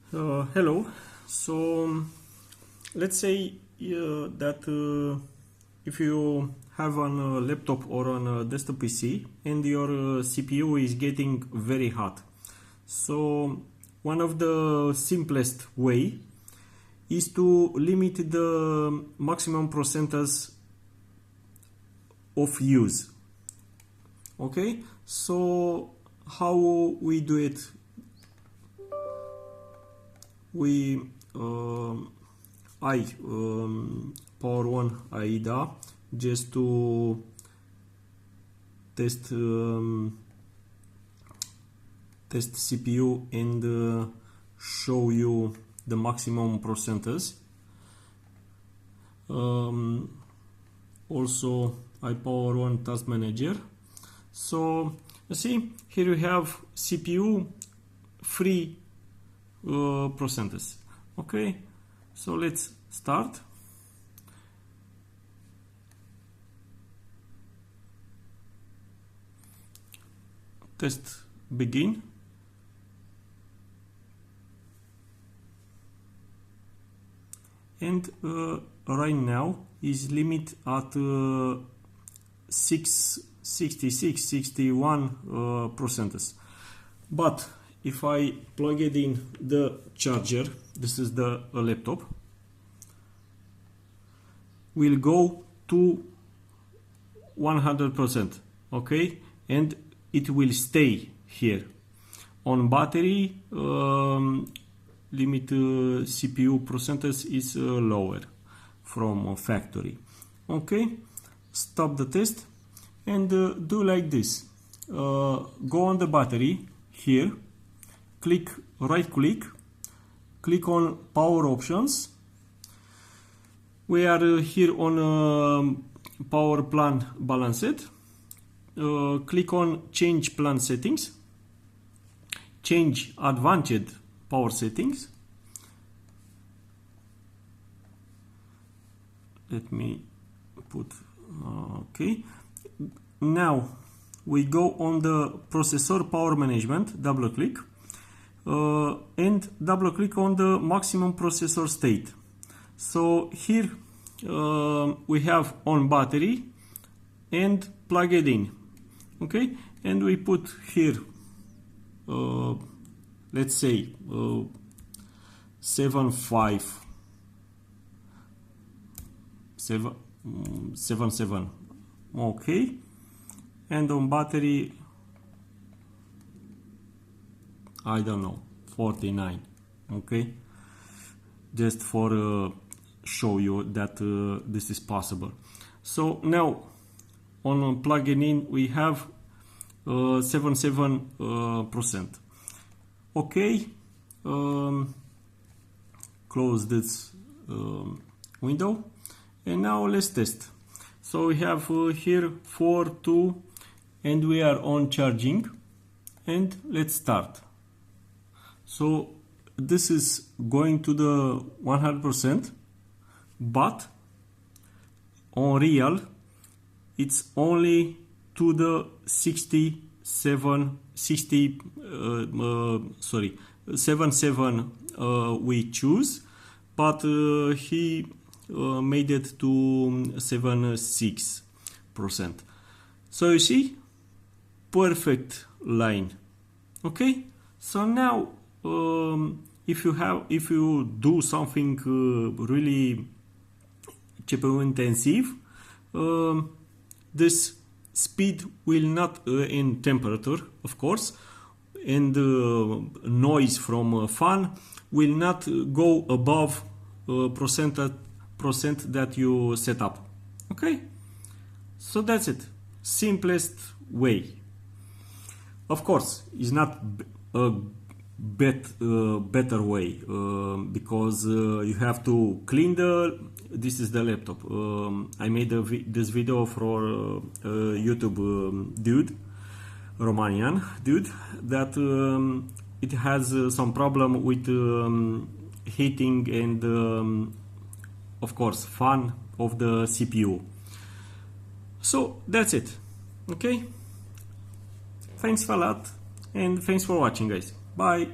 Hello. So let's say that if you have on a laptop or on a desktop PC and your CPU is getting very hot. So one of the simplest way is to limit the maximum percentage of use. Okay, so how we do it? We power on AIDA just to test test CPU and show you the maximum percentage. Also I power on task manager. So you see here you have CPU free percentage. Okay, so let's start. Test begin. And right now is limit at 61 percentage. But if I plug it in the charger, this is the laptop, will go to 100%. Okay, and it will stay here. On battery, limit CPU percentage is lower from factory. Okay, stop the test and do like this. Go on the battery here, click, right click, click on power options. We are here on power plan balanced. Click on change plan settings, change advanced power settings. Let me put okay. Now we go on the processor power management, double click, and double click on the maximum processor state. So here we have on battery and plug it in. Okay, and we put here let's say 77. Okay, and on battery I don't know, 49. Okay, just for show you that this is possible. So now on plugging in we have 77%. Okay, close this window and now let's test. So we have here 4, 2, and we are on charging, and let's start. So this is going to the 100%, but on real it's only to the 77 we choose, but he made it to 76%. So you see, perfect line. Okay, so now if you do something really CPU intensive, this speed will not in temperature, of course, and noise from fan will not go above percent that you set up. Okay, so that's it. Simplest way. Of course, it's not a better way because you have to clean this is the laptop. I made this video for YouTube dude, Romanian dude, that it has some problem with heating and of course fan of the CPU. So that's it. Okay, thanks a lot and thanks for watching, guys. Bye.